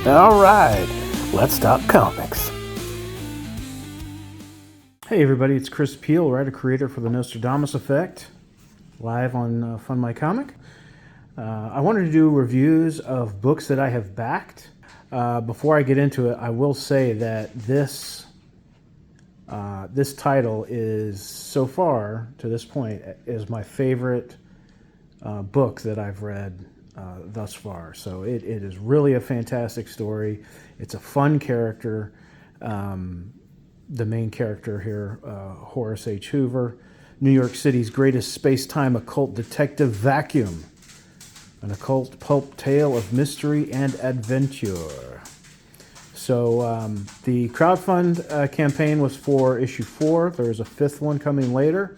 All right, let's talk comics. Hey everybody, it's Chris Peel, writer creator for the Nostradamus Effect, live on Fund My Comic. I wanted to do reviews of books that I have backed. Before I get into it, I will say that this title is, so far to this point, is my favorite book that I've read thus far. So it is really a fantastic story. It's a fun character. The main character here, Horace H. Hoover, New York City's greatest space-time occult detective vacuum. An occult pulp tale of mystery and adventure. So the crowdfund campaign was for issue 4. There's a 5th one coming later.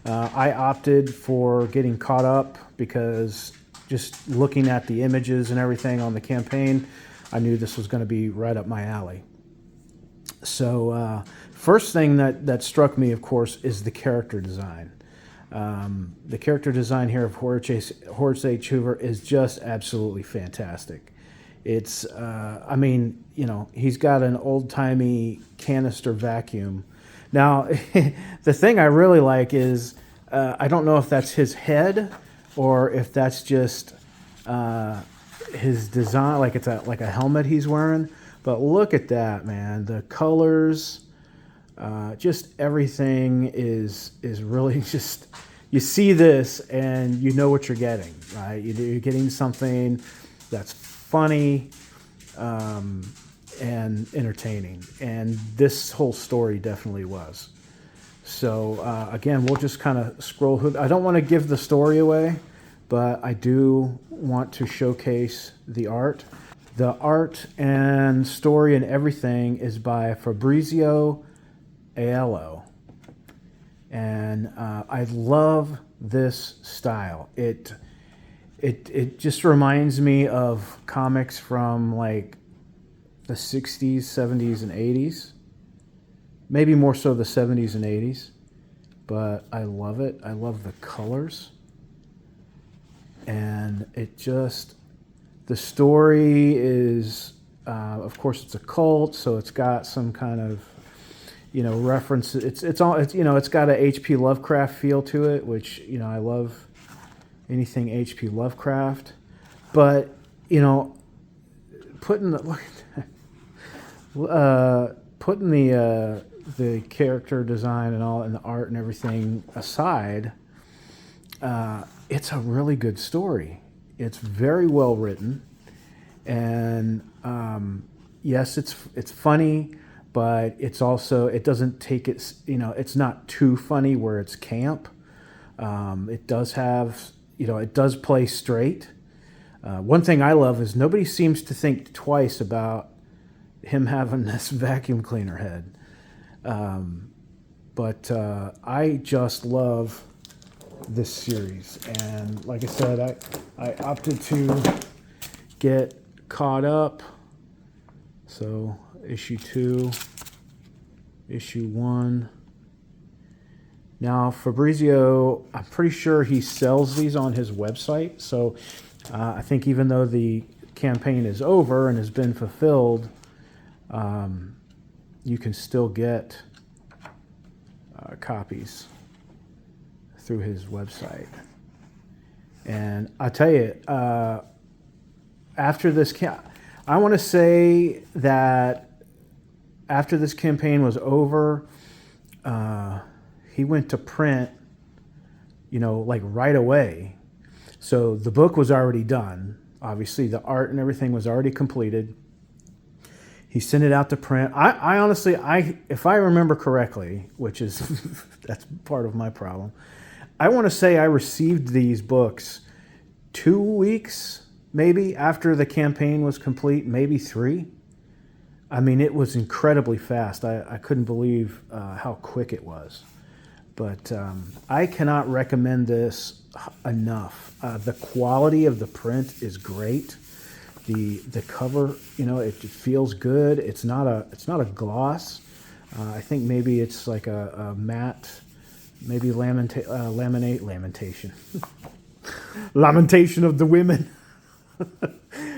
I opted for getting caught up because just looking at the images and everything on the campaign, I knew this was going to be right up my alley. So first thing that struck me, of course, is the character design. The character design here of Horace H. Hoover is just absolutely fantastic. It's, I mean, you know, he's got an old-timey canister vacuum. Now, the thing I really like is, I don't know if that's his head or if that's just his design, like it's like a helmet he's wearing. But look at that, man. The colors, just everything is really just, you see this and you know what you're getting, right? You're getting something that's funny and entertaining. And this whole story definitely was. So again, we'll just kind of scroll through. I don't want to give the story away, but I do want to showcase the art. The art and story and everything is by Fabrizio Aiello. And I love this style. It just reminds me of comics from like the 60s, 70s, and 80s. Maybe more so the 70s and 80s. But I love it. I love the colors. And it just, the story is, of course, it's a cult, so it's got some kind of, you know, reference. It's you know, it's got a H.P. Lovecraft feel to it, which, you know, I love anything H.P. Lovecraft. But, you know, putting the character design and all, and the art and everything aside, it's a really good story. It's very well written, and yes, it's funny, but it's also, it doesn't take it, you know, it's not too funny where it's camp. It does have, you know, it does play straight. One thing I love is nobody seems to think twice about him having this vacuum cleaner head. But I just love this series, and like I said, I opted to get caught up. So issue 2, issue 1. Now Fabrizio, I'm pretty sure he sells these on his website, so I think even though the campaign is over and has been fulfilled, you can still get copies through his website. And I tell you, after this, I want to say that after this campaign was over, he went to print like right away. So the book was already done. Obviously, the art and everything was already completed. He sent it out to print. I honestly, if I remember correctly, which is that's part of my problem, I want to say I received these books 2 weeks maybe after the campaign was complete, maybe 3. I mean, it was incredibly fast. I couldn't believe how quick it was. But I cannot recommend this enough. The quality of the print is great. The cover, it feels good. It's not a gloss. I think maybe it's like a matte, maybe lamentation. Lamentation of the women.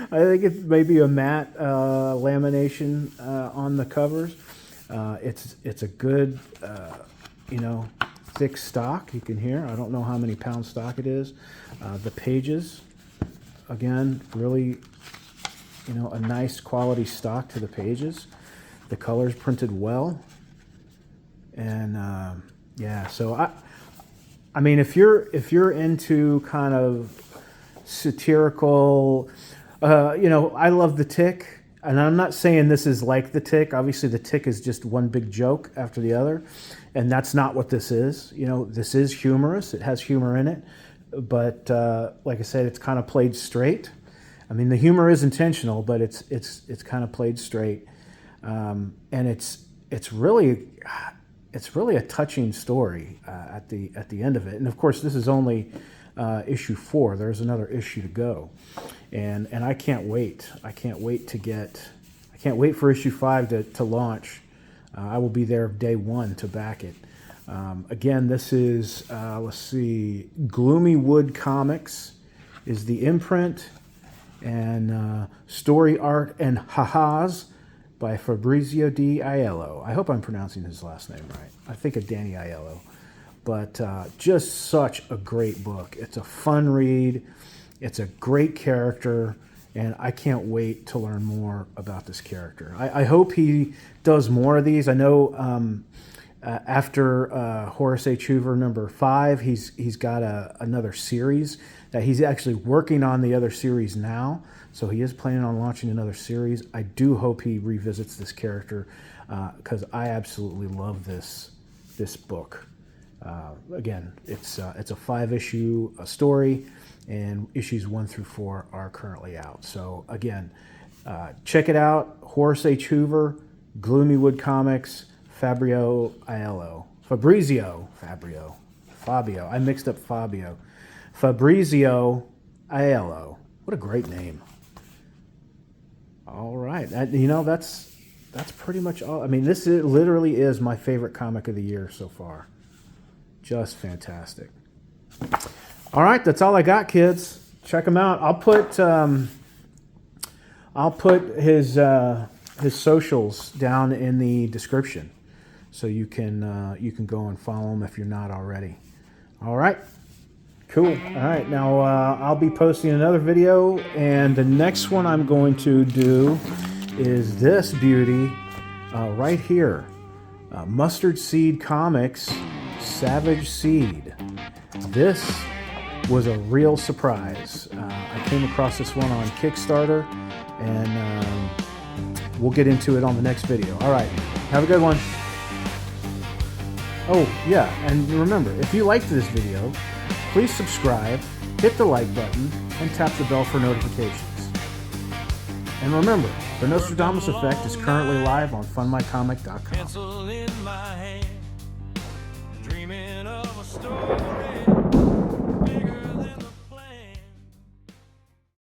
I think it's maybe a matte lamination on the covers. It's a good, thick stock. You can hear. I don't know how many pound stock it is. The pages, again, really, a nice quality stock to the pages. The colors printed well, and yeah. So I mean, if you're into kind of satirical, I love The Tick, and I'm not saying this is like The Tick. Obviously, The Tick is just one big joke after the other, and that's not what this is. This is humorous. It has humor in it, but like I said, it's kind of played straight. I mean, the humor is intentional, but it's kind of played straight, and it's really a touching story at the end of it. And of course, this is only issue 4. There's another issue to go, and I can't wait. I can't wait for issue 5 to launch. I will be there day 1 to back it. Again, this is let's see, Gloomy Wood Comics is the imprint, and story art and ha-has by Fabrizio Aiello. I hope I'm pronouncing his last name right. I think of Danny Aiello. But just such a great book. It's a fun read. It's a great character, and I can't wait to learn more about this character. I hope he does more of these. I know after Horace H. Hoover number 5, he's got another series that he's actually working on the other series now. So he is planning on launching another series. I do hope he revisits this character because I absolutely love this book. Again, it's a 5-issue story, and issues 1 through 4 are currently out. So again, check it out. Horace H. Hoover, Gloomy Wood Comics, Fabrizio Aiello. Fabio. I mixed up Fabio. Fabrizio Aiello. What a great name. All right. That's pretty much all. I mean, this literally is my favorite comic of the year so far. Just fantastic. All right, that's all I got, kids. Check them out. I'll put his socials down in the description, so you can go and follow him if you're not already. All right, cool. All right, now I'll be posting another video, and the next one I'm going to do is this beauty right here, Mustard Seed Comics. Savage Seed. This was a real surprise. I came across this one on Kickstarter, and we'll get into it on the next video. All right, have a good one. Oh, yeah, and remember, if you liked this video, please subscribe, hit the like button, and tap the bell for notifications. And remember, the Nostradamus Effect is currently live on funmycomic.com.